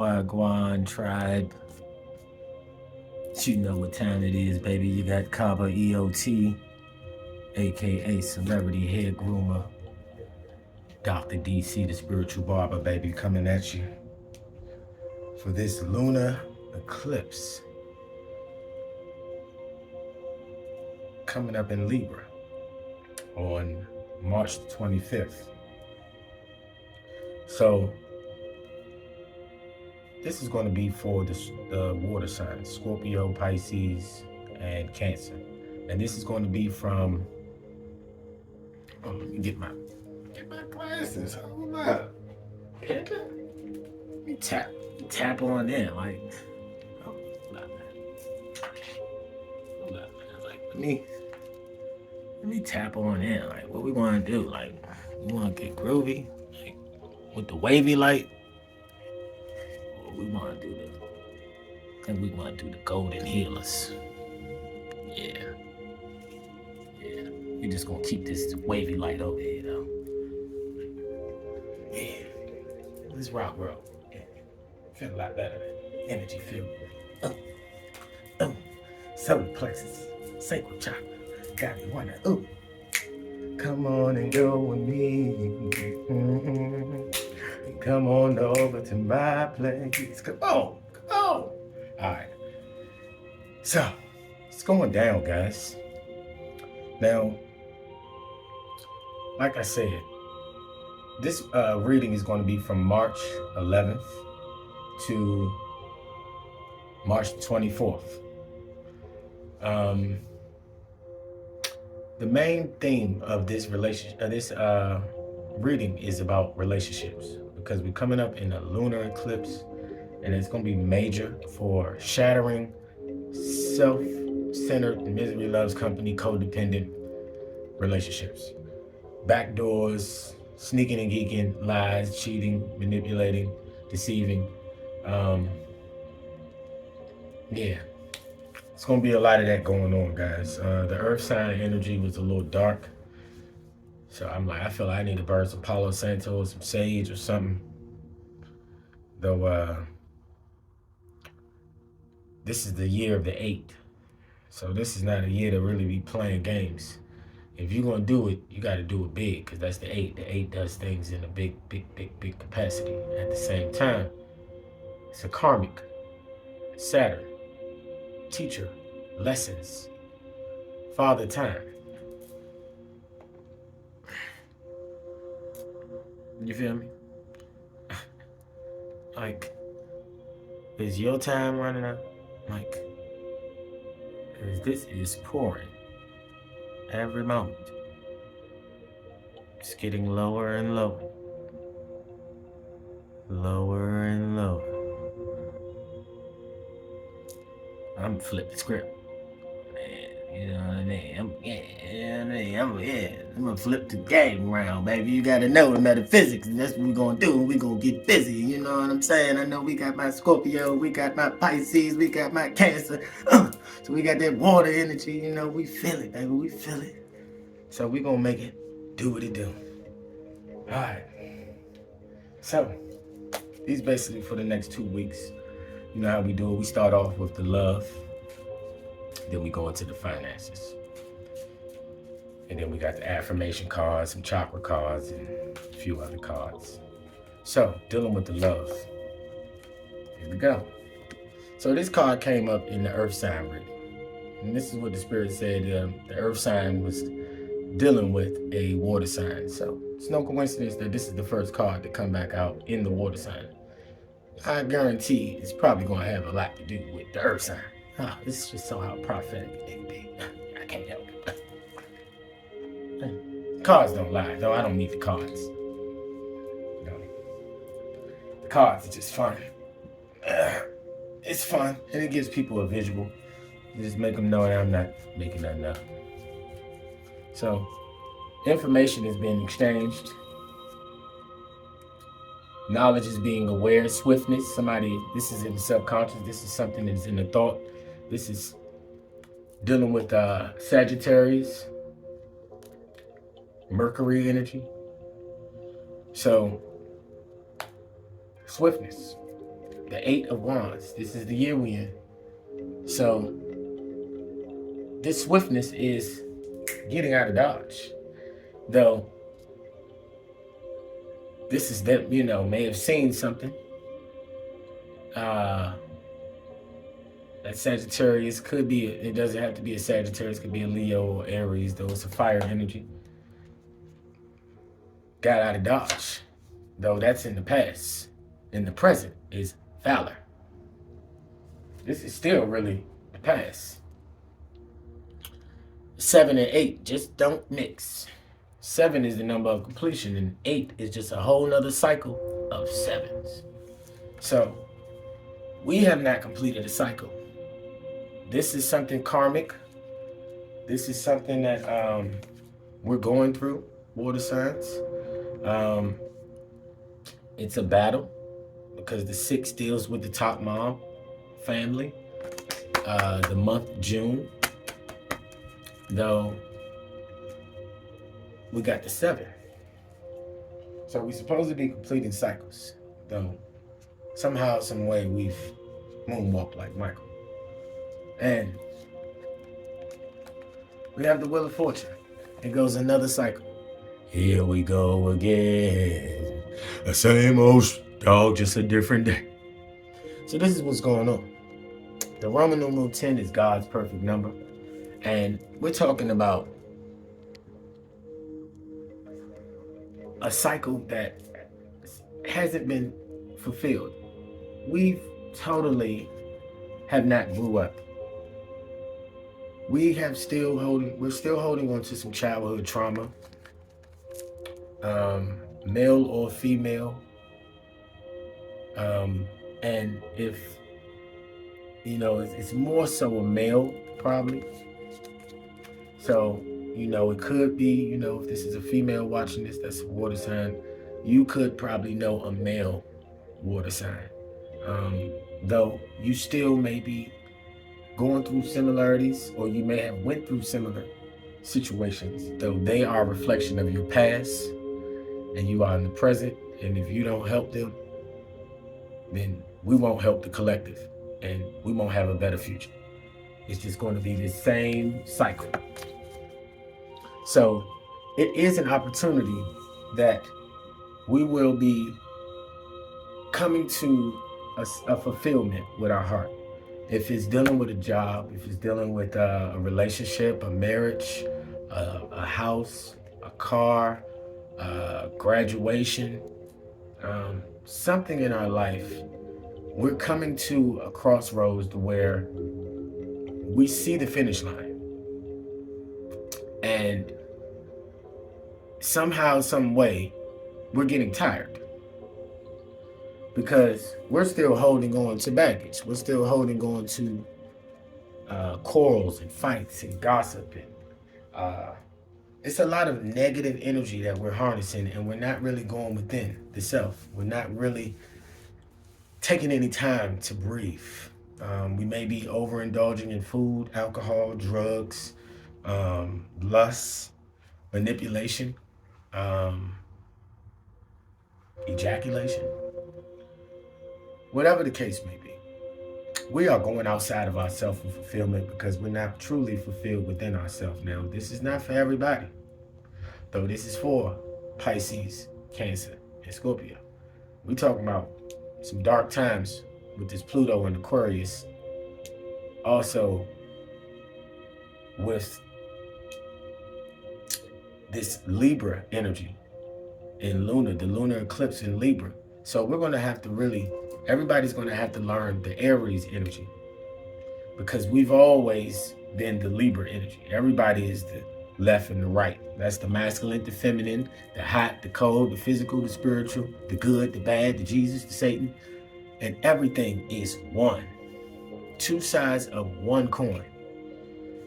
Wagwan tribe. You know what time it is, baby. You got Kaba EOT, aka Celebrity Hair Groomer, Dr. DC, the Spiritual Barber, baby, coming at you for this lunar eclipse coming up in Libra on March 25th. So this is going to be for the water signs, Scorpio, Pisces, and Cancer. And this is going to be from, let me get my glasses. Hold up. Let me tap on in, like, hold up, man. Like, let me tap on in. Like, what we want to do? Like, we want to get groovy, like, with the wavy light. What we want to do? I think we want to do the golden healers. Yeah. We just gonna keep this wavy light over here, though. Yeah. Let's rock, bro. Yeah. Feel a lot better. Energy feel. Solar plexus, sacral chakra. Got me wondering. Come on and go with me. Come on over to my place. Come on. All right. So, it's going down, guys. Now, like I said, this reading is going to be from March 11th to March 24th. The main theme of this reading is about relationships, because we're coming up in a lunar eclipse, and it's going to be major for shattering self-centered, misery loves company, codependent relationships. Backdoors, sneaking and geeking, lies, cheating, manipulating, deceiving. Yeah. It's going to be a lot of that going on, guys. The earth sign energy was a little dark. So I'm like, I feel like I need to burn some Palo Santo, some sage or something. Though this is the year of the 8. So this is not a year to really be playing games. If you're going to do it, you got to do it big, because that's the 8. The 8 does things in a big capacity. At the same time, it's a karmic, Saturn, teacher, lessons, father time. You feel me? Like, is your time running out? Like, this is pouring every moment. It's getting lower and lower. Lower and lower. I'm flipping the script. Man, you know what I mean? I'm gonna flip the game around, baby. You gotta know the metaphysics, and that's what we're gonna do. We're gonna get busy, you know what I'm saying? I know we got my Scorpio, we got my Pisces, we got my Cancer. So we got that water energy, you know, we feel it, baby, we feel it. So we're gonna make it do what it do. Alright. So, these basically for the next 2 weeks. You know how we do it. We start off with the love. Then we go into the finances. And then we got the affirmation cards, some chakra cards, and a few other cards. So, dealing with the love. Here we go. So this card came up in the earth sign reading. And this is what the spirit said. The earth sign was dealing with a water sign. So it's no coincidence that this is the first card to come back out in the water sign. I guarantee it's probably going to have a lot to do with the earth sign. This is just so how prophetic it can be. I can't help it. Cards don't lie, though. I don't need the cards. No. The cards are just fun. It's fun, and it gives people a visual. You just make them know that I'm not making nothing up. So, information is being exchanged. Knowledge is being aware, swiftness. This is in the subconscious. This is something that's in the thought. This is dealing with Sagittarius, Mercury energy. So, swiftness. The 8 of Wands. This is the year we in. So this swiftness is getting out of Dodge. Though this is that, may have seen something. That Sagittarius could be, it doesn't have to be a Sagittarius, it could be a Leo or Aries, though it's a fire energy. Got out of Dodge. Though that's in the past. In the present is valor. This is still really the past. 7 and 8 just don't mix. 7 is the number of completion, and 8 is just a whole nother cycle of 7s. So we have not completed a cycle. This is something karmic. This is something that we're going through, water signs. It's a battle because the 6 deals with the top mom family. The month June, though we got the 7. So we're supposed to be completing cycles, though somehow, some way we've moonwalked like Michael. And we have the Wheel of Fortune. It goes another cycle. Here we go again. The same old dog, just a different day. So this is what's going on. The Roman numeral 10 is God's perfect number. And we're talking about a cycle that hasn't been fulfilled. We totally have not grew up. We're still holding on to some childhood trauma. Male or female. And if, it's more so a male, probably. So, it could be, if this is a female watching this, that's a water sign, you could probably know a male water sign. Though you still may be going through similarities, or you may have went through similar situations, though they are a reflection of your past and you are in the present. And if you don't help them, then we won't help the collective and we won't have a better future. It's just going to be the same cycle. So it is an opportunity that we will be coming to a fulfillment with our heart. If it's dealing with a job, if it's dealing with a relationship, a marriage, a house, a car, graduation, something in our life, we're coming to a crossroads where we see the finish line. And somehow, some way, we're getting tired. Because we're still holding on to baggage. We're still holding on to quarrels and fights and gossip. And it's a lot of negative energy that we're harnessing, and we're not really going within the self. We're not really taking any time to breathe. We may be overindulging in food, alcohol, drugs, lust, manipulation, ejaculation. Whatever the case may be, we are going outside of ourselves for fulfillment because we're not truly fulfilled within ourselves. Now, this is not for everybody, though this is for Pisces, Cancer, and Scorpio. We're talking about some dark times with this Pluto and Aquarius. Also, with this Libra energy in Lunar, the lunar eclipse in Libra. So we're going to have to everybody's going to have to learn the Aries energy, because we've always been the Libra energy. Everybody is the left and the right. That's the masculine, the feminine, the hot, the cold, the physical, the spiritual, the good, the bad, the Jesus, the Satan. And everything is one. Two sides of one coin.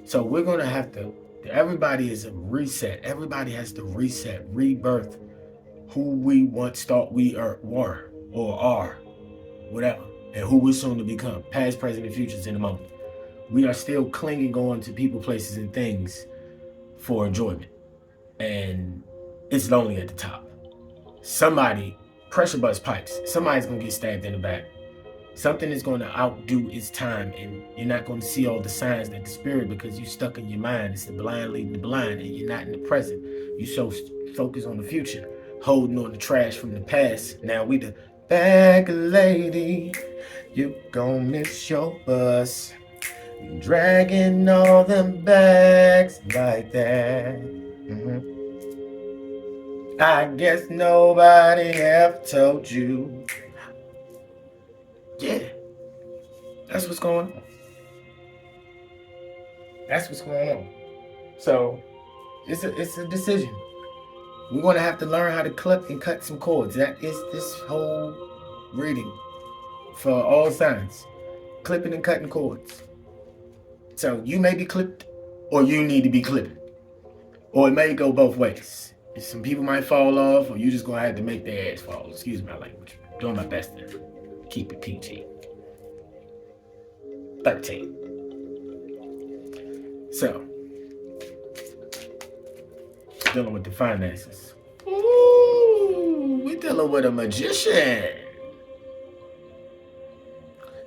So we're going to have to, everybody is a reset. Everybody has to reset, rebirth who we once thought we were or are, whatever, and who we're soon to become. Past, present, and futures in a moment. We are still clinging on to people, places, and things for enjoyment. And it's lonely at the top. Somebody, pressure bust pipes. Somebody's going to get stabbed in the back. Something is going to outdo its time, and you're not going to see all the signs that the spirit, because you're stuck in your mind. It's the blind leading the blind, and you're not in the present. You're so focused on the future, holding on the trash from the past. Now we the bag lady, you gon' miss your bus, dragging all them bags like that. I guess nobody ever told you. Yeah, that's what's going on. That's what's going on. So it's a decision. We're going to have to learn how to clip and cut some chords. That is this whole reading for all signs. Clipping and cutting chords. So you may be clipped, or you need to be clipped. Or it may go both ways. Some people might fall off, or you just going to have to make their ass fall. Excuse my language. Doing my best to keep it PG. 13. So, dealing with the finances. Ooh, we're dealing with a magician.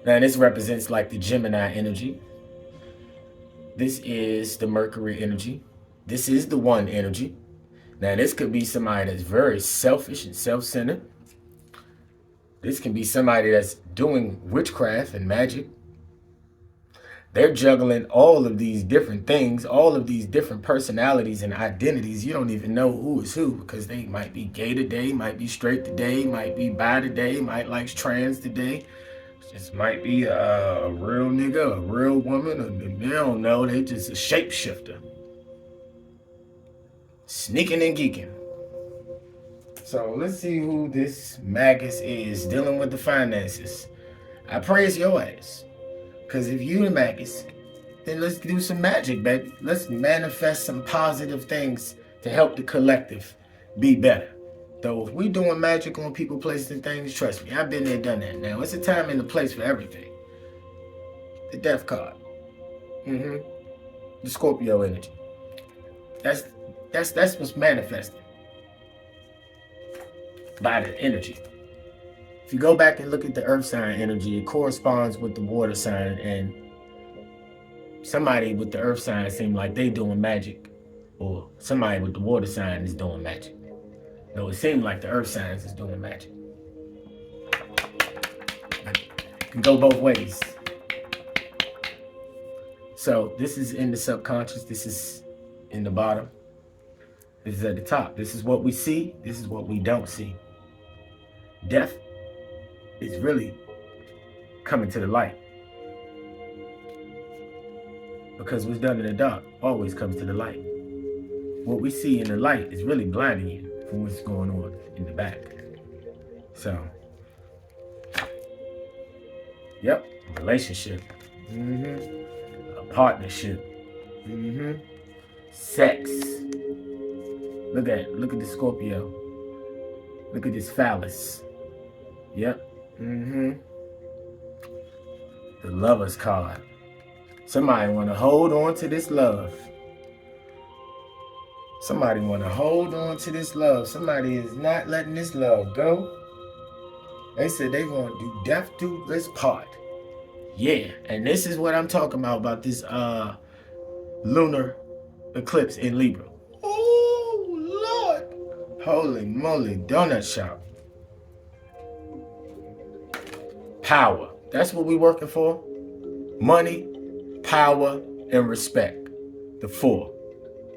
Now, this represents like the Gemini energy. This is the Mercury energy. This is the One energy. Now, this could be somebody that's very selfish and self-centered. This can be somebody that's doing witchcraft and magic. They're juggling all of these different things, all of these different personalities and identities. You don't even know who is who, because they might be gay today, might be straight today, might be bi today, might like trans today. Just might be a real nigga, a real woman, or they don't know. They just a shapeshifter. Sneaking and geeking. So let's see who this Magus is dealing with the finances. I praise your ass. Because if you the Magus, then let's do some magic, baby. Let's manifest some positive things to help the collective be better. Though if we doing magic on people, places, and things, trust me, I've been there, done that. Now, it's a time and a place for everything. The Death card. The Scorpio energy. That's what's manifesting by the energy. If you go back and look at the earth sign energy, it corresponds with the water sign, and somebody with the earth sign seems like they doing magic, or somebody with the water sign is doing magic. No, it seems like the earth signs is doing magic. It can go both ways. So this is in the subconscious, this is in the bottom, this is at the top. This is what we see, this is what we don't see. Death is really coming to the light, because what's done in the dark always comes to the light. What we see in the light is really blinding you from what's going on in the back. So, yep, relationship, a partnership, sex. Look at the Scorpio. Look at this phallus. Yep. The Lover's card. Somebody want to hold on to this love. Somebody want to hold on to this love. Somebody is not letting this love go. They said they going to do death do this part. Yeah, and this is what I'm talking about this lunar eclipse in Libra. Oh, Lord. Holy moly, donut shop. Power. That's what we're working for. Money, power, and respect. The four.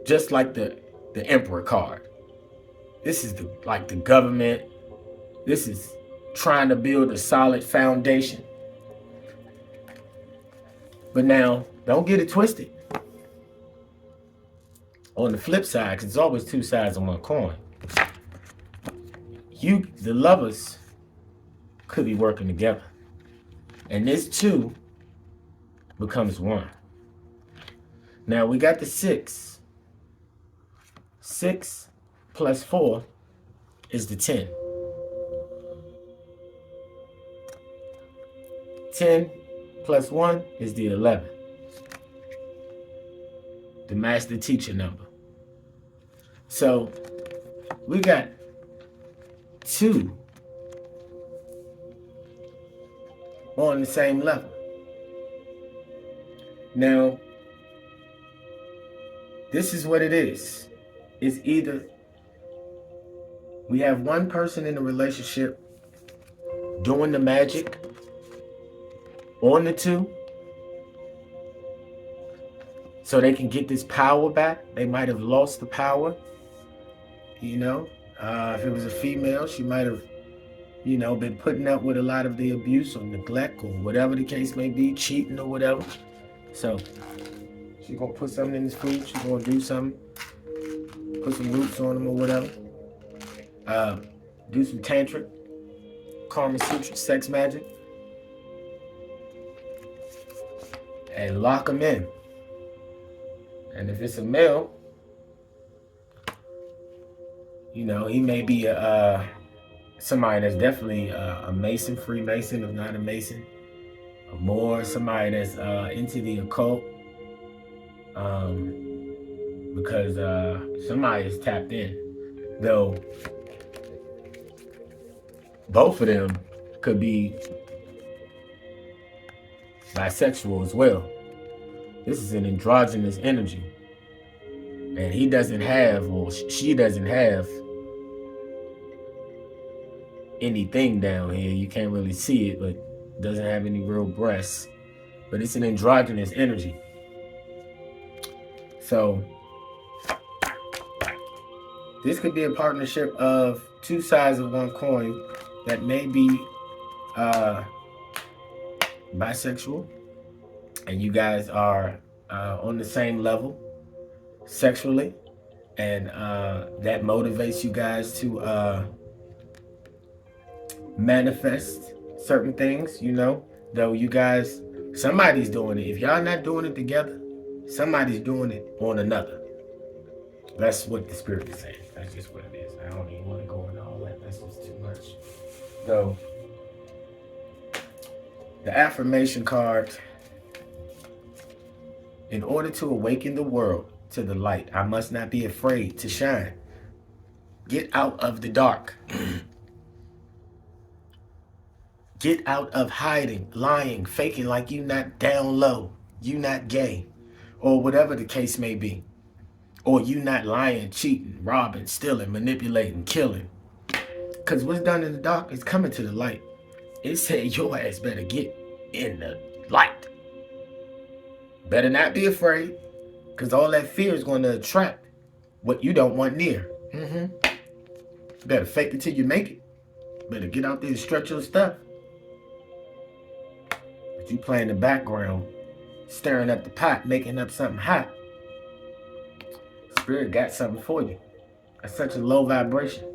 Just like the Emperor card. This is like the government. This is trying to build a solid foundation. But now, don't get it twisted. On the flip side, because there's always two sides of one coin. The lovers could be working together. And this two becomes one. Now we got the 6. 6 plus 4 is the 10. 10 plus 1 is the 11. The master teacher number. So we got 2 on the same level. Now, this is what it is. It's either we have one person in the relationship doing the magic on the two, so they can get this power back. They might have lost the power, you know. If it was a female, she might have, been putting up with a lot of the abuse or neglect or whatever the case may be, cheating or whatever. So she's gonna put something in his food. She's gonna do something, put some roots on him or whatever. Do some tantric, Karma Sutra, sex magic, and lock him in. And if it's a male, he may be somebody that's definitely a Mason, Freemason, if not a Mason, or more somebody that's into the occult, because somebody is tapped in. Though both of them could be bisexual as well. This is an androgynous energy. And he doesn't have, or she doesn't have, anything down here. You can't really see it, but doesn't have any real breasts. But it's an androgynous energy. So this could be a partnership of two sides of one coin that may be bisexual, and you guys are on the same level sexually, and that motivates you guys to manifest certain things, though you guys, somebody's doing it. If y'all not doing it together, somebody's doing it on another. That's what the spirit is saying. That's just what it is. I don't even want to go into all that. That's just too much. So the affirmation card: in order to awaken the world to the light, I must not be afraid to shine. Get out of the dark. Get out of hiding, lying, faking like you not down low, you not gay, or whatever the case may be. Or you not lying, cheating, robbing, stealing, manipulating, killing. Because what's done in the dark is coming to the light. It said your ass better get in the light. Better not be afraid, because all that fear is going to attract what you don't want near. Better fake it till you make it. Better get out there and stretch your stuff. But you play in the background, stirring up the pot, making up something hot. Spirit got something for you. That's such a low vibration,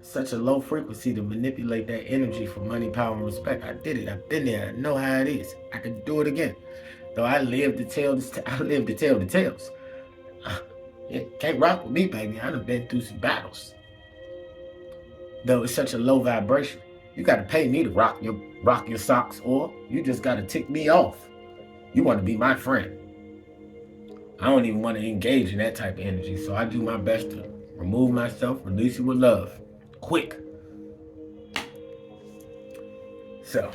such a low frequency to manipulate that energy for money, power, and respect. I did it. I've been there. I know how it is. I can do it again. Though I live to tell the tales. Can't rock with me, baby. I done been through some battles. Though it's such a low vibration, you got to pay me to rock your socks, or you just got to tick me off. You want to be my friend. I don't even want to engage in that type of energy, so I do my best to remove myself, release it with love. Quick. So,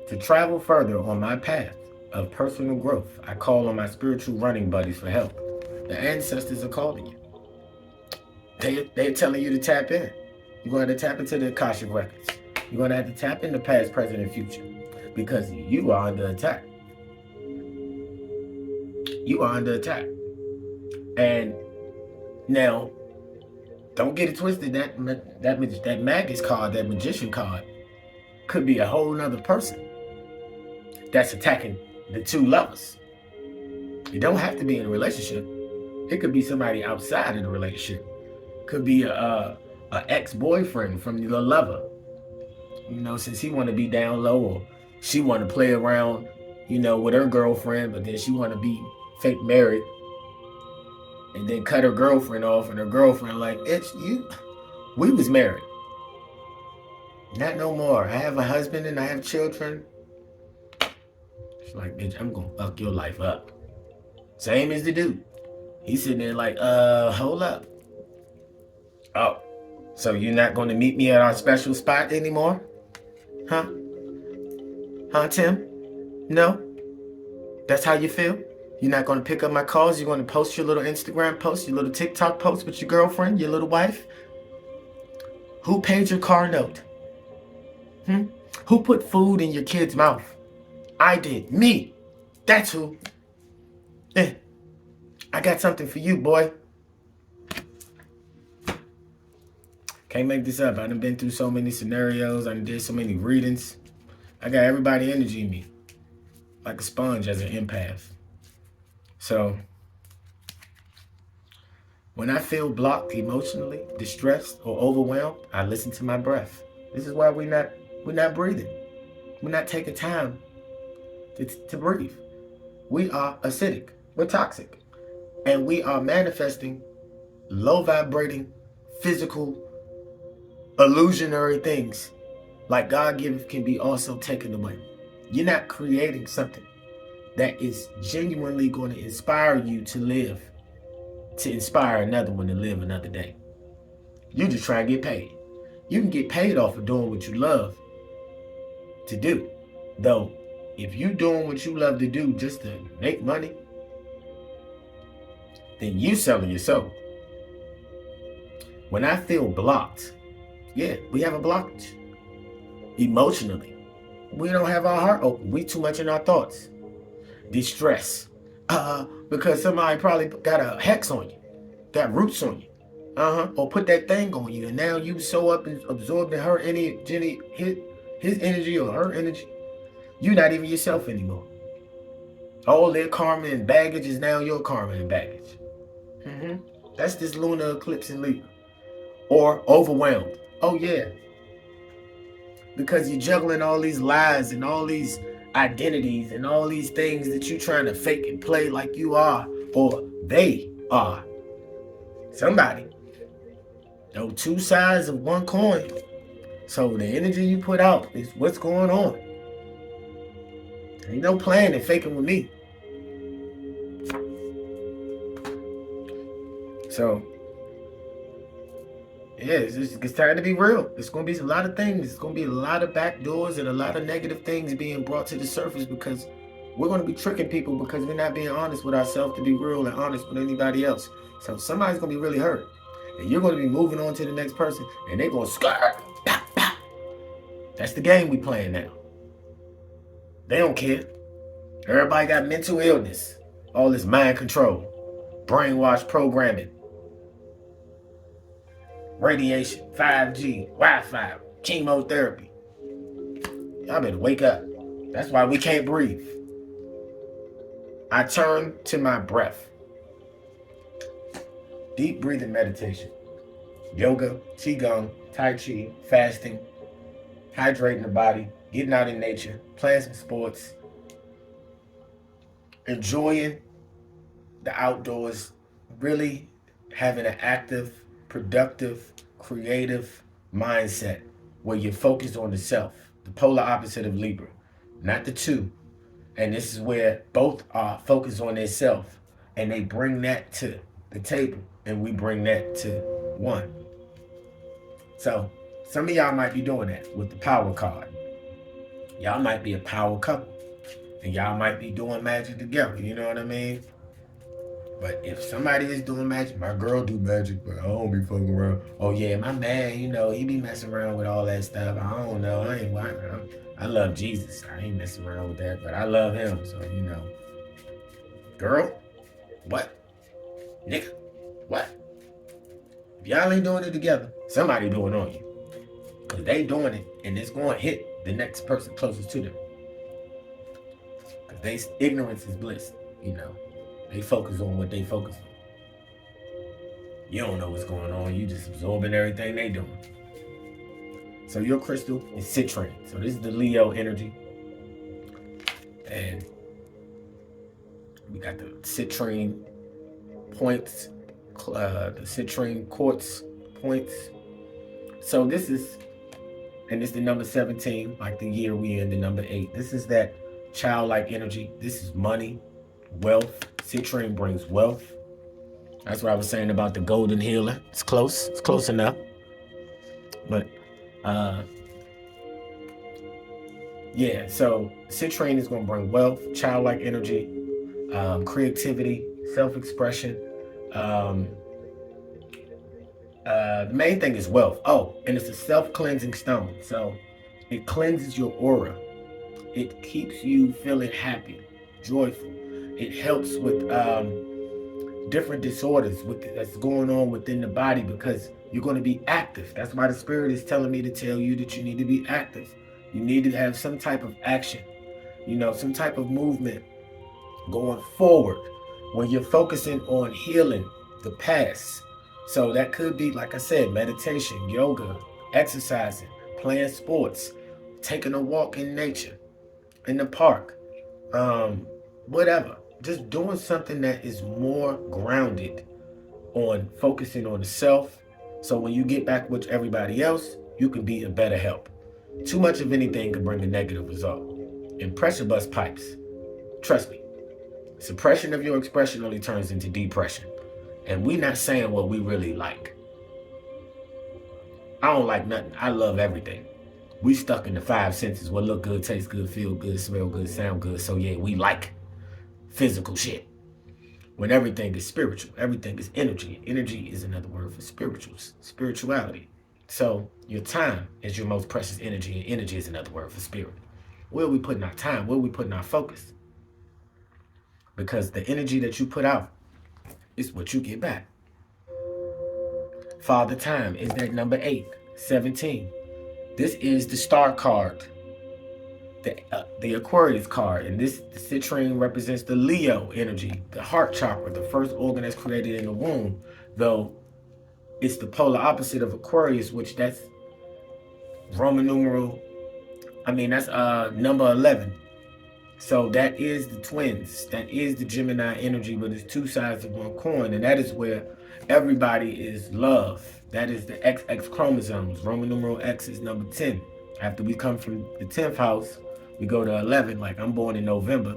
to travel further on my path of personal growth, I call on my spiritual running buddies for help. The ancestors are calling you. They're telling you to tap in. You're going to tap into the Akashic records. You're going to have to tap into past, present, and future, because you are under attack. You are under attack. And now, don't get it twisted. That Magus card, that magician card, could be a whole nother person that's attacking the two lovers. You don't have to be in a relationship. It could be somebody outside of the relationship. Could be a ex-boyfriend from your lover. Since he want to be down low, or she want to play around, with her girlfriend, but then she want to be fake married, and then cut her girlfriend off, and her girlfriend like, it's you. We was married. Not no more. I have a husband and I have children. She's like, bitch, I'm gonna fuck your life up. Same as the dude. He's sitting there like, hold up. Oh, so you're not gonna meet me at our special spot anymore? Huh? Huh, Tim? No? That's how you feel? You're not going to pick up my calls? You're going to post your little Instagram post, your little TikTok post with your girlfriend, your little wife? Who paid your car note? Who put food in your kid's mouth? I did. Me. That's who. I got something for you, boy. Can't make this up. I done been through so many scenarios. I done did so many readings. I got everybody energy in me. Like a sponge as an empath. So, when I feel blocked emotionally, distressed, or overwhelmed, I listen to my breath. This is why we're not breathing. We're not taking time to breathe. We are acidic. We're toxic. And we are manifesting low vibrating, physical, illusionary things like God-given can be also taken away. You're not creating something that is genuinely going to inspire you to live, to inspire another one to live another day. You just try and get paid. You can get paid off of doing what you love to do. Though, if you're doing what you love to do just to make money, then you selling your soul. When I feel blocked, yeah, we have a blockage. Emotionally, we don't have our heart open. We too much in our thoughts. Distress. Because somebody probably got a hex on you, got roots on you. Or put that thing on you, and now you so up and absorbed in her energy, his energy or her energy, you're not even yourself anymore. All their karma and baggage is now your karma and baggage. That's this lunar eclipse in Libra. Or overwhelmed. Oh yeah. Because you're juggling all these lies and all these identities and all these things that you're trying to fake and play like you are or they are. Somebody. No two sides of one coin. So the energy you put out is what's going on. Ain't no playing and faking with me. So, yeah, it's time to be real. It's going to be a lot of things. It's going to be a lot of back doors and a lot of negative things being brought to the surface because we're going to be tricking people because we're not being honest with ourselves to be real and honest with anybody else. So somebody's going to be really hurt. And you're going to be moving on to the next person and they're going to skirt. That's the game we playing now. They don't care. Everybody got mental illness. All this mind control. Brainwash programming. Radiation. 5G. Wi-Fi. Chemotherapy. Y'all better wake up. That's why we can't breathe. I turn to my breath. Deep breathing meditation. Yoga, Qigong, Tai Chi, fasting, hydrating the body, getting out in nature, playing some sports, enjoying the outdoors, really having an active, productive, creative mindset where you're focused on the self, the polar opposite of Libra, not the two. And this is where both are focused on their self and they bring that to the table and we bring that to one. So some of y'all might be doing that with the power card. Y'all might be a power couple and y'all might be doing magic together, you know what I mean? But if somebody is doing magic, my girl do magic, but I don't be fucking around. Oh yeah, my man, he be messing around with all that stuff. I don't know. I love Jesus. I ain't messing around with that, but I love him. So, Girl, what? Nigga, what? If y'all ain't doing it together, somebody doing it on you. Because they doing it, and it's going to hit the next person closest to them. Because ignorance is bliss, They focus on what they focus on. You don't know what's going on. You just absorbing everything they doing. So your crystal is citrine. So this is the Leo energy. And we got the citrine points, the citrine quartz points. So this is, and it's the number 17, like the year we in, the number 8. This is that childlike energy. This is money, wealth. Citrine brings wealth. That's what I was saying about the golden healer. It's close. It's close enough. But Yeah, so citrine is going to bring wealth, childlike energy, creativity, self-expression. Um, the main thing is wealth. Oh, and it's a self-cleansing stone. So it cleanses your aura. It keeps you feeling happy, joyful. It helps with different disorders that's going on within the body because you're going to be active. That's why the spirit is telling me to tell you that you need to be active. You need to have some type of action, some type of movement going forward when you're focusing on healing the past. So that could be, like I said, meditation, yoga, exercising, playing sports, taking a walk in nature, in the park, um, whatever. Just doing something that is more grounded on focusing on the self. So when you get back with everybody else, you can be a better help. Too much of anything can bring a negative result. And pressure bust pipes. Trust me, suppression of your expression only turns into depression. And we not saying what we really like. I don't like nothing. I love everything. We stuck in the five senses. What look good, taste good, feel good, smell good, sound good. So yeah, we like physical shit. When everything is spiritual, everything is energy. Energy is another word for spirituality. So your time is your most precious energy, and energy is another word for spirit. Where are we putting our time? Where are we putting our focus? Because the energy that you put out is what you get back. Father Time is that number 8, 17. This is the star card, the Aquarius card, and this the citrine represents the Leo energy, the heart chakra, the first organ that's created in the womb. Though it's the polar opposite of Aquarius, which that's Roman numeral. That's number 11. So that is the twins. That is the Gemini energy, but it's two sides of one coin, and that is where everybody is love. That is the XX chromosomes. Roman numeral X is number 10. After we come from the 10th house, we go to 11. Like I'm born in November.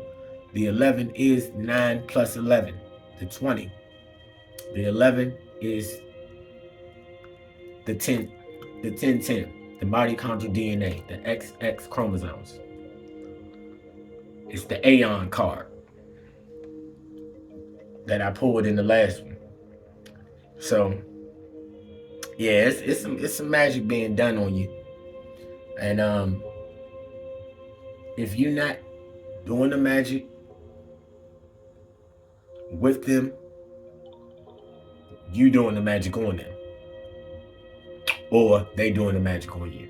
The 11 is 9 plus 11, the 20. The 11 is the 10, the 1010, the mitochondrial DNA, the XX chromosomes. It's the Aeon card that I pulled in the last one. So yeah, it's some magic being done on you. And if you're not doing the magic with them, you doing the magic on them. Or they doing the magic on you.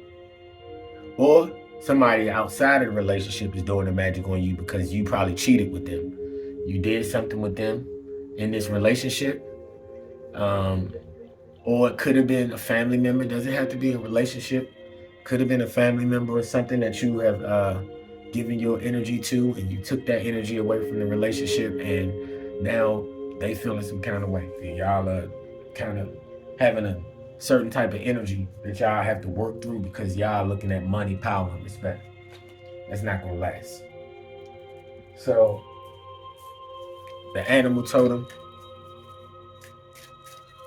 Or somebody outside of the relationship is doing the magic on you because you probably cheated with them. You did something with them in this relationship. Or it could have been a family member. Doesn't have to be a relationship. Could have been a family member or something that you have given your energy to, and you took that energy away from the relationship, and now they feeling some kind of way. And y'all are kind of having a certain type of energy that y'all have to work through because y'all looking at money, power, and respect. That's not gonna last. So the animal totem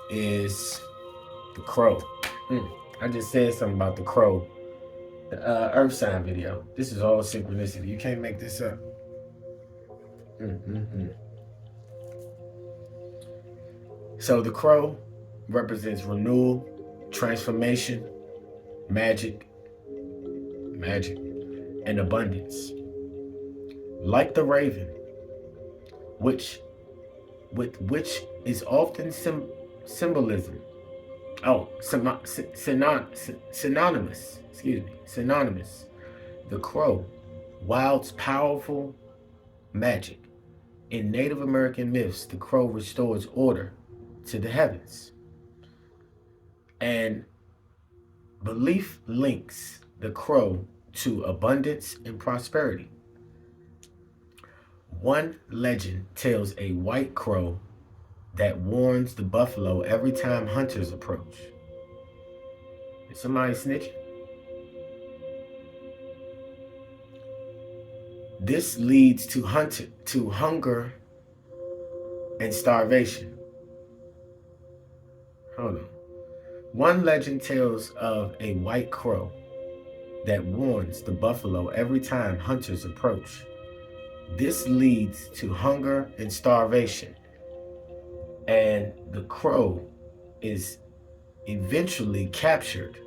is the crow. I just said something about the crow. The earth sign video. This is all synchronicity. You can't make this up. So the crow represents renewal, transformation, magic, and abundance. Like the raven, which is often symbolism. Oh, synonymous. Excuse me, synonymous. The crow wields powerful magic. In Native American myths, the crow restores order to the heavens. And belief links the crow to abundance and prosperity. One legend tells a white crow that warns the buffalo every time hunters approach. Is somebody snitching? This leads to hunger and starvation. Hold on. One legend tells of a white crow that warns the buffalo every time hunters approach. This leads to hunger and starvation, and the crow is eventually captured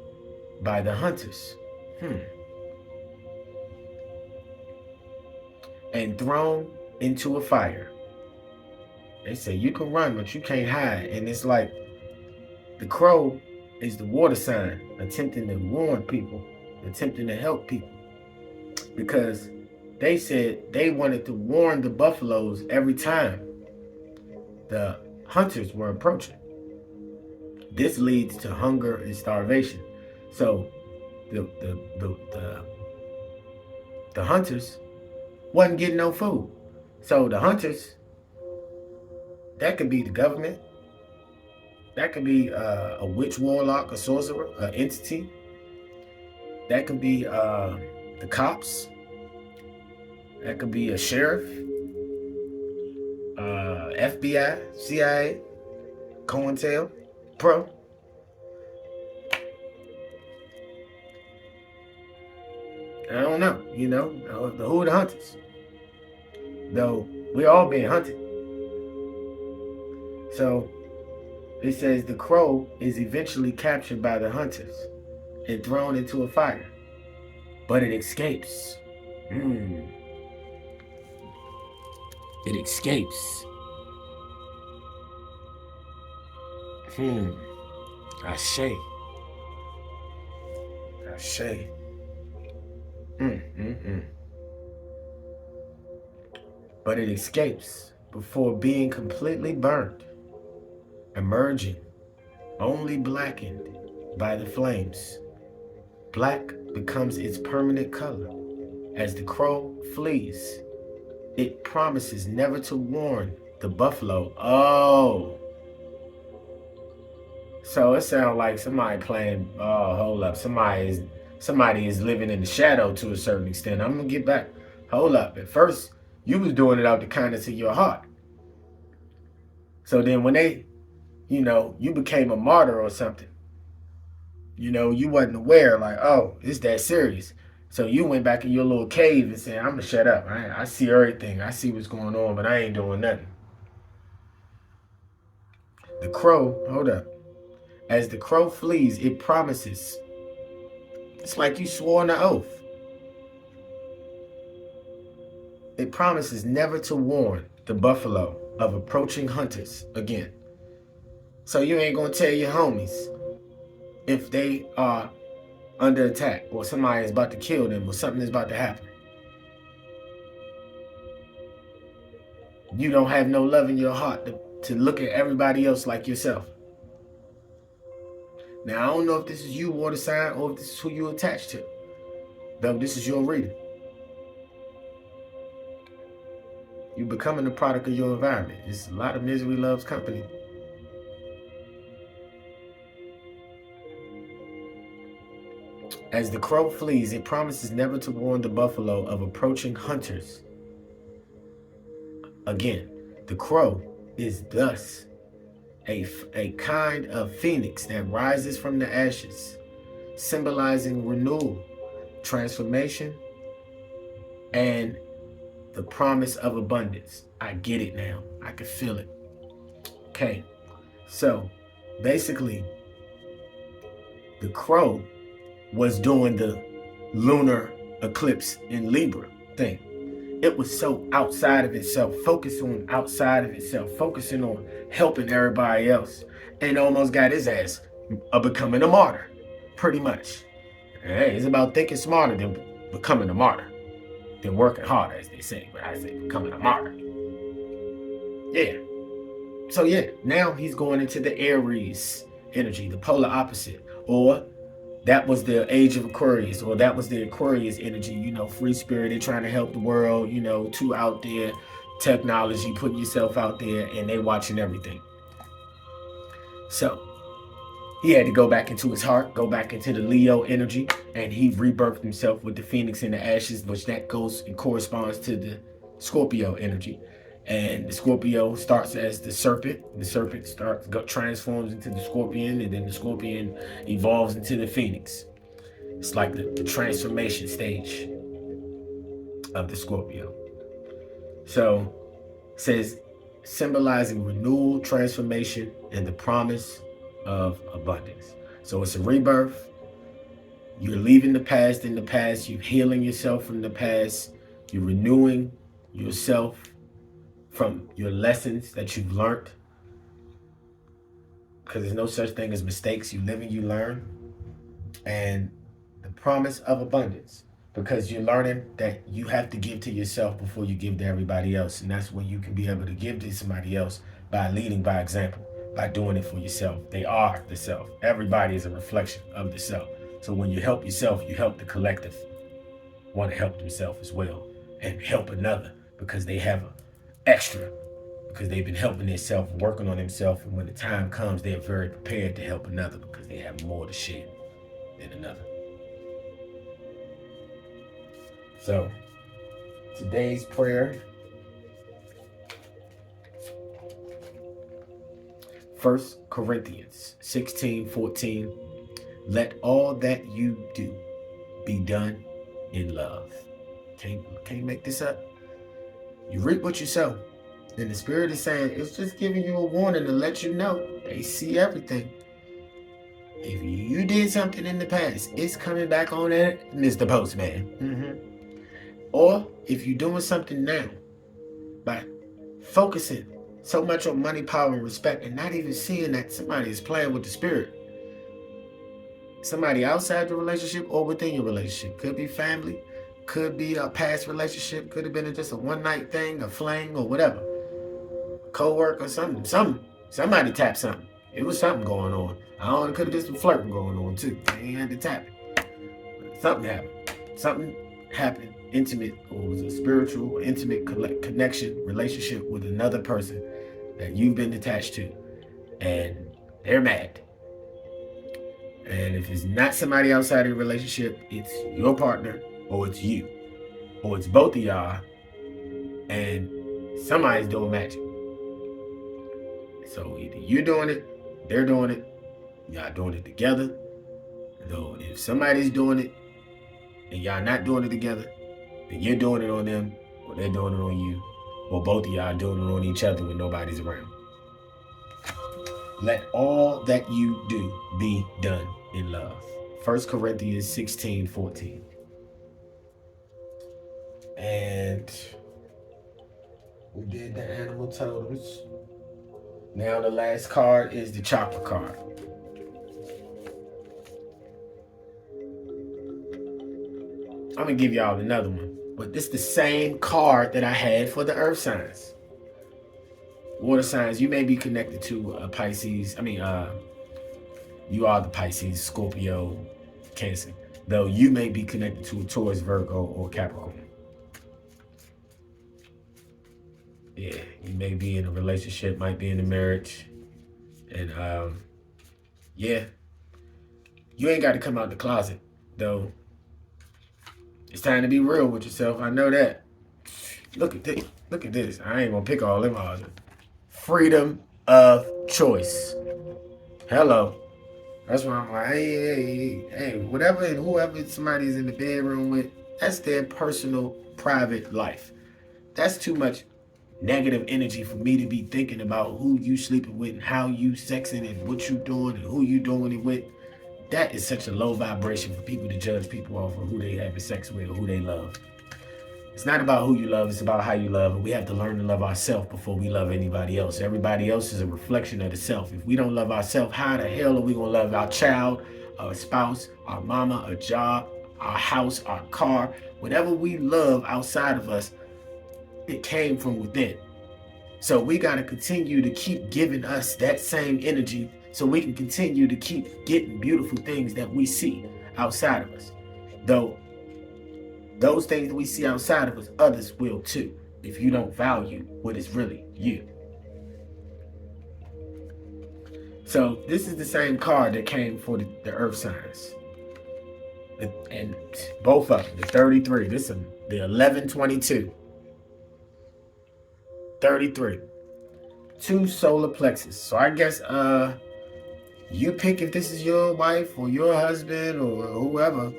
by the hunters. And thrown into a fire. They say you can run, but you can't hide. And it's like the crow is the water sign, attempting to warn people, attempting to help people. Because they said they wanted to warn the buffaloes every time the hunters were approaching. This leads to hunger and starvation. So the hunters wasn't getting no food. So the hunters, that could be the government, that could be a witch, warlock, a sorcerer, an entity. That could be the cops. That could be a sheriff, FBI, CIA, COINTEL, Pro. I don't know, who are the hunters? Though we're all being hunted. So it says the crow is eventually captured by the hunters and thrown into a fire, but it escapes. It escapes. Ashe. Ashe. But it escapes before being completely burned, emerging only blackened by the flames. Black becomes its permanent color. As the crow flees, it promises never to warn the buffalo. Oh. So it sounds like somebody playing, hold up, somebody is living in the shadow to a certain extent. I'm gonna get back. Hold up. At first, you was doing it out the kindness of your heart. So then when they, you became a martyr or something, you wasn't aware, like, oh, it's that serious. So you went back in your little cave and said, I'm gonna shut up. I see everything. I see what's going on, but I ain't doing nothing. The crow, hold up. As the crow flees, it promises. It's like you swore an oath. It promises never to warn the buffalo of approaching hunters again. So you ain't gonna tell your homies if they are under attack or somebody is about to kill them or something is about to happen. You don't have no love in your heart to look at everybody else like yourself. Now, I don't know if this is you, water sign, or if this is who you attached to. Though this is your reading. You're becoming a product of your environment. It's a lot of misery loves company. As the crow flees, it promises never to warn the buffalo of approaching hunters. Again, the crow is thus a kind of phoenix that rises from the ashes, symbolizing renewal, transformation, and the promise of abundance. I get it now. I can feel it. Okay, so basically, the crow was doing the lunar eclipse in Libra thing. It was so outside of itself, focused on outside of itself, focusing on helping everybody else, and almost got his ass becoming a martyr, pretty much. Hey, it's about thinking smarter than becoming a martyr, than working harder, as they say. But I say becoming a martyr. Yeah. So yeah, now he's going into the Aries energy, the polar opposite, or that was the age of Aquarius, or that was the Aquarius energy, free spirited, trying to help the world, too out there, technology, putting yourself out there, and they watching everything. So he had to go back into his heart, go back into the Leo energy, and he rebirthed himself with the Phoenix in the ashes, which that goes and corresponds to the Scorpio energy. And the Scorpio starts as the serpent. The serpent transforms into the scorpion, and then the scorpion evolves into the phoenix. It's like the transformation stage of the Scorpio. So it says symbolizing renewal, transformation, and the promise of abundance. So it's a rebirth. You're leaving the past in the past. You're healing yourself from the past. You're renewing yourself from your lessons that you've learned. Because there's no such thing as mistakes. You live and you learn. And the promise of abundance. Because you're learning that you have to give to yourself before you give to everybody else. And that's when you can be able to give to somebody else by leading by example, by doing it for yourself. They are the self. Everybody is a reflection of the self. So when you help yourself, you help the collective want to help themselves as well and help another because they have an extra, because they've been helping themselves, working on themselves, and when the time comes, they're very prepared to help another because they have more to share than another. So today's prayer, 1 Corinthians 16:14. Let all that you do be done in love. Can't make this up. You reap what you sow. And the Spirit is saying, it's just giving you a warning to let you know they see everything. If you did something in the past, it's coming back on it, Mr. Postman. Or if you're doing something now, by focusing so much on money, power, and respect, and not even seeing that somebody is playing with the spirit. Somebody outside the relationship or within your relationship. Could be family, could be a past relationship, could have been just a one-night thing, a fling, or whatever. Co-work or something. Somebody tapped something. It was something going on. I don't know, it could have been some flirting going on too. They ain't had to tap it. Something happened. Something happened, intimate, or was a spiritual, intimate connection, relationship with another person that you've been attached to, and they're mad. And if it's not somebody outside of your relationship, it's your partner, or it's you, or it's both of y'all, and somebody's doing magic. So either you're doing it, they're doing it, y'all doing it together. Though if somebody's doing it and y'all not doing it together, then you're doing it on them, or they're doing it on you, or both of y'all doing it on each other when nobody's around. Let all that you do be done in love. 1 Corinthians 16:14. And we did the animal totems. Now the last card is the chakra card. I'm going to give y'all another one. But this is the same card that I had for the earth signs. Water signs, you may be connected to Pisces. You are the Pisces, Scorpio, Cancer. Though you may be connected to a Taurus, Virgo, or Capricorn. Yeah, you may be in a relationship, might be in a marriage. And yeah, you ain't got to come out the closet, though. It's time to be real with yourself. I know that. Look at this. Look at this. I ain't gonna pick all them odds. Freedom of choice. Hello. That's why I'm like, hey, whatever and whoever somebody's in the bedroom with, that's their personal, private life. That's too much negative energy for me to be thinking about who you sleeping with and how you sexing and what you doing and who you doing it with. That is such a low vibration for people to judge people off of who they having sex with or who they love. It's not about who you love, it's about how you love. And we have to learn to love ourselves before we love anybody else. Everybody else is a reflection of the self. If we don't love ourselves, how the hell are we going to love our child, our spouse, our mama, a job, our house, our car? Whatever we love outside of us, it came from within. So we got to continue to keep giving us that same energy so we can continue to keep getting beautiful things that we see outside of us. Though those things that we see outside of us, others will too, if you don't value what is really you. So this is the same card that came for the earth signs. And both of them, the 33, this is the 1122. 33. 2 solar plexus. So I guess you pick if this is your wife or your husband or whoever.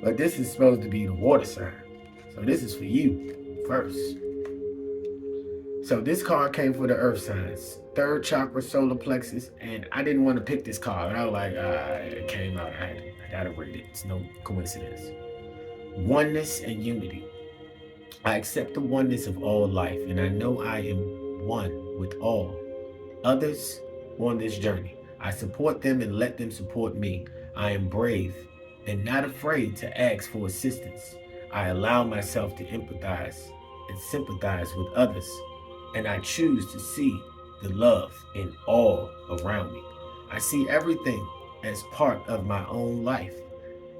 But this is supposed to be the water sign. So this is for you first. So this card came for the earth signs. Third chakra, solar plexus. And I didn't want to pick this card. But I was like, it came out. I gotta read it. It's no coincidence. Oneness and unity. I accept the oneness of all life, and I know I am one with all others on this journey. I support them and let them support me. I am brave and not afraid to ask for assistance. I allow myself to empathize and sympathize with others, and I choose to see the love in all around me. I see everything as part of my own life,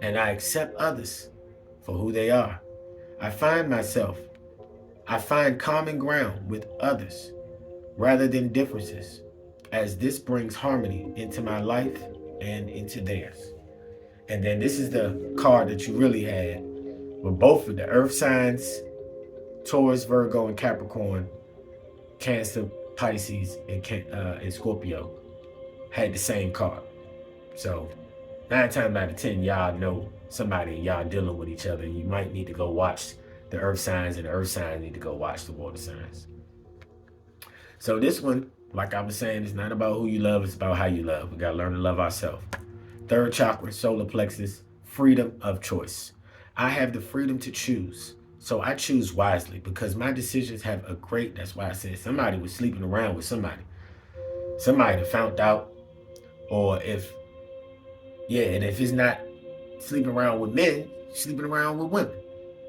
and I accept others for who they are. I find common ground with others rather than differences, as this brings harmony into my life and into theirs. And then this is the card that you really had, with both of the earth signs, Taurus, Virgo, and Capricorn, Cancer, Pisces, and Scorpio had the same card. So 9 times out of 10, y'all know somebody, y'all dealing with each other. You might need to go watch the earth signs, and the earth signs need to go watch the water signs. So this one, like I was saying, it's not about who you love, it's about how you love. We gotta learn to love ourselves. Third chakra, solar plexus, freedom of choice. I have the freedom to choose. So I choose wisely because my decisions have a great, that's why I said somebody was sleeping around with somebody. Somebody that found out, or and if it's not sleeping around with men, sleeping around with women.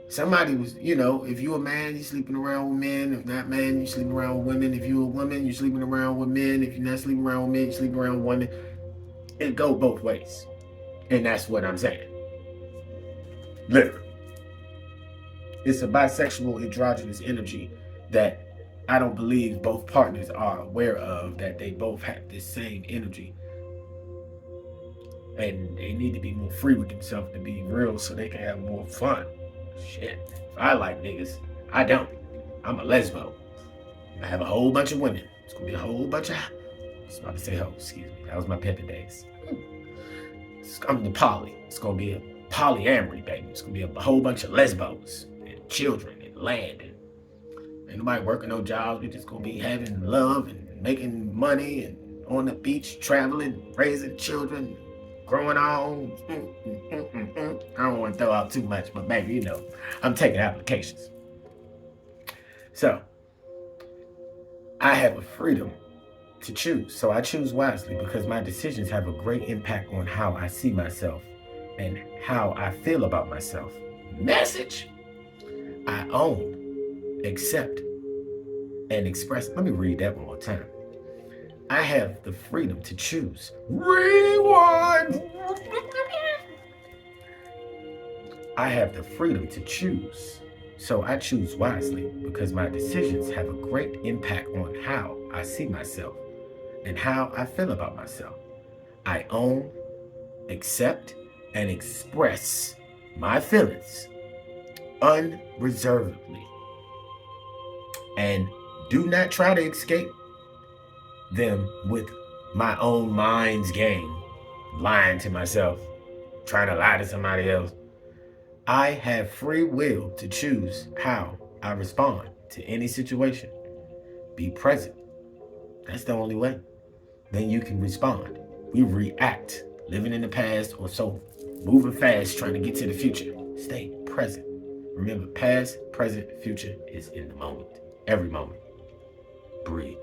Somebody was, if you're a man, you're sleeping around with men. If not man, you're sleeping around with women. If you're a woman, you're sleeping around with men. If you're not sleeping around with men, you're sleeping around with women. It go both ways. And that's what I'm saying. Literally. It's a bisexual androgynous energy that I don't believe both partners are aware of, that they both have this same energy. And they need to be more free with themselves to be real so they can have more fun. Shit. If I like niggas, I don't. I'm a lesbo. I have a whole bunch of women. It's gonna be a whole bunch of... I was about to say ho, excuse me. That was my pimping days. I'm the poly. It's gonna be a polyamory, baby. It's gonna be a whole bunch of lesbos and children and land. And ain't nobody working no jobs. We just gonna be having love and making money and on the beach, traveling, raising children, growing on. I don't want to throw out too much, but baby, I'm taking applications. So I have a freedom to choose. So I choose wisely because my decisions have a great impact on how I see myself and how I feel about myself. Message. I own, accept, and express. Let me read that one more time. I have the freedom to choose. Rewind. I have the freedom to choose. So I choose wisely because my decisions have a great impact on how I see myself and how I feel about myself. I own, accept, and express my feelings unreservedly. And do not try to escape them with my own mind's game, lying to myself, trying to lie to somebody else. I have free will to choose how I respond to any situation. Be present. That's the only way. Then you can respond. We react, living in the past or so moving fast, trying to get to the future. Stay present. Remember, past, present, future is in the moment. Every moment. Breathe.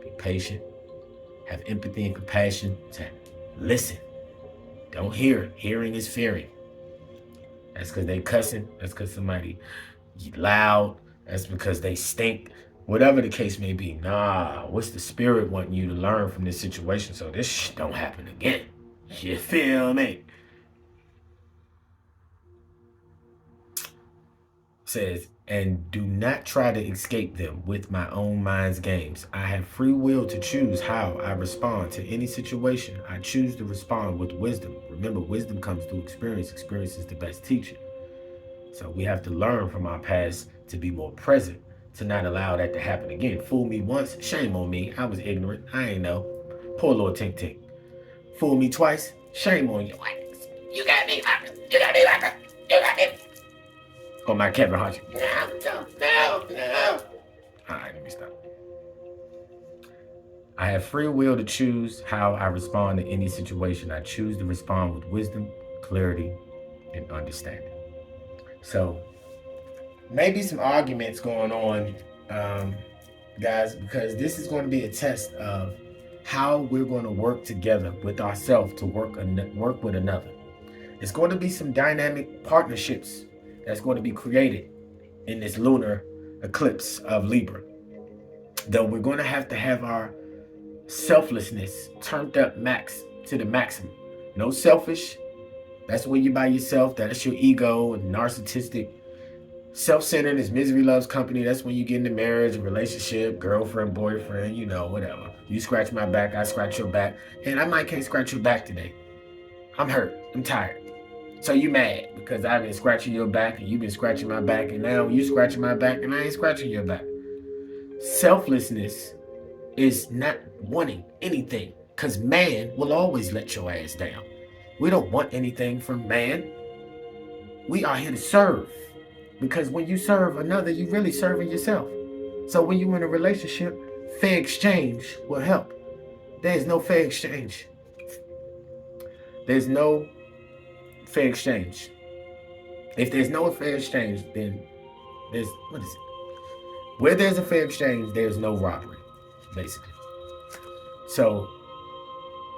Be patient. Have empathy and compassion to listen. Don't hear. Hearing is fearing. That's because they cussing. That's because somebody loud. That's because they stink. Whatever the case may be. Nah, what's the spirit wanting you to learn from this situation so this shit don't happen again? You feel me? Says, and do not try to escape them with my own mind's games. I have free will to choose how I respond to any situation. I choose to respond with wisdom. Remember, wisdom comes through experience. Experience is the best teacher. So we have to learn from our past to be more present, to not allow that to happen again. Fool me once, shame on me. I was ignorant. I ain't know. Poor little Tink Tink. Fool me twice, shame on you. You got me, Papa. You got me, Papa. You got me. Oh, my Kevin Hart. No. All right, let me stop. I have free will to choose how I respond to any situation. I choose to respond with wisdom, clarity, and understanding. So, maybe some arguments going on, guys, because this is going to be a test of how we're going to work together with ourselves to work with another. It's going to be some dynamic partnerships that's going to be created in this lunar eclipse of Libra. Though we're going to have our selflessness turned up max to the maximum. No selfish. That's when you're by yourself. That's your ego and narcissistic. Self-centered is misery loves company. That's when you get into marriage, a relationship, girlfriend, boyfriend, whatever. You scratch my back, I scratch your back. And I might can't scratch your back today. I'm hurt. I'm tired. So you mad because I've been scratching your back and you've been scratching my back, and now you scratching my back and I ain't scratching your back. Selflessness is not wanting anything, because man will always let your ass down. We don't want anything from man. We are here to serve, because when you serve another, you really serving yourself. So when you're in a relationship, fair exchange will help. There's no fair exchange. There's no fair exchange. If there's no fair exchange, then there's, what is it? Where there's a fair exchange, there's no robbery, basically. So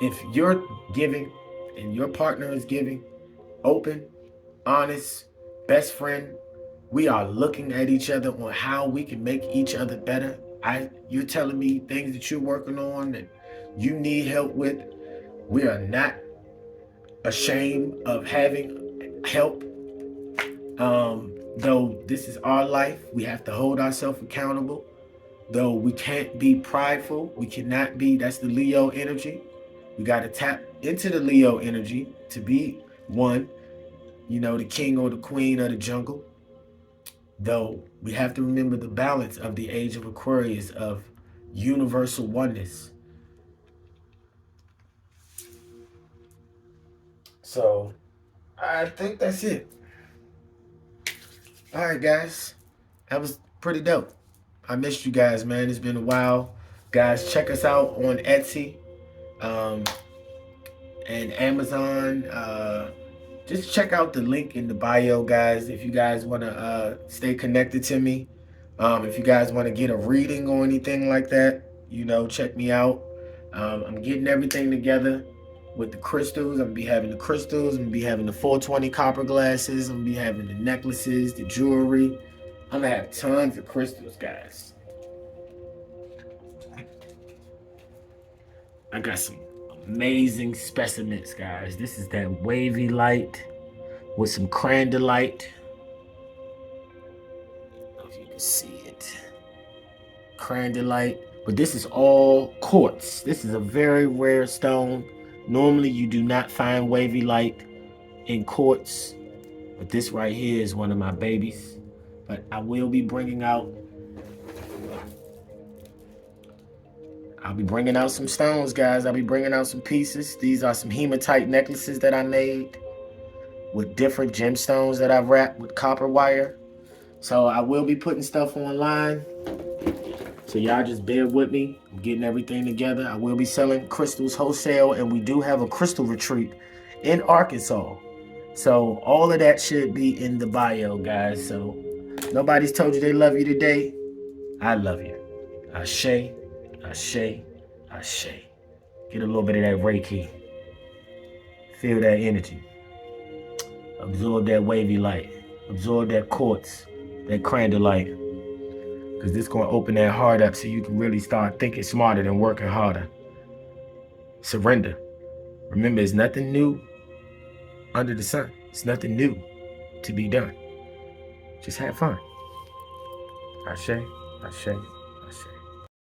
if you're giving and your partner is giving, open, honest, best friend, we are looking at each other on how we can make each other better. You're telling me things that you're working on that you need help with. We are not ashamed of having help. Though this is our life, we have to hold ourselves accountable. Though we can't be prideful, we cannot be, that's the Leo energy. We got to tap into the Leo energy to be one, the king or the queen of the jungle. Though we have to remember the balance of the age of Aquarius of universal oneness. So I think that's it. All right, guys. That was pretty dope. I missed you guys, man. It's been a while. Guys, check us out on Etsy and Amazon. Just check out the link in the bio, guys, if you guys want to stay connected to me. If you guys want to get a reading or anything like that, check me out. I'm getting everything together with the crystals. I'm going to be having the crystals. I'm going to be having the 420 copper glasses. I'm going to be having the necklaces, the jewelry. I'm going to have tons of crystals, guys. I got some amazing specimens, guys. This is that wavy light with some crandallite. I don't know if you can see it. Crandallite. But this is all quartz. This is a very rare stone. Normally you do not find wavy light in quartz. But this right here is one of my babies. But I will be bringing out, I'll be bringing out some stones, guys. I'll be bringing out some pieces. These are some hematite necklaces that I made with different gemstones that I've wrapped with copper wire. So I will be putting stuff online. So y'all just bear with me. I'm getting everything together. I will be selling crystals wholesale, and we do have a crystal retreat in Arkansas. So all of that should be in the bio, guys. So nobody's told you they love you today. I love you. Ashe, ashe, ashe. Get a little bit of that Reiki. Feel that energy. Absorb that wavy light. Absorb that quartz, that crandallite. Because this is going to open that heart up so you can really start thinking smarter than working harder. Surrender. Remember, it's nothing new under the sun. It's nothing new to be done. Just have fun. Ashe, ashe.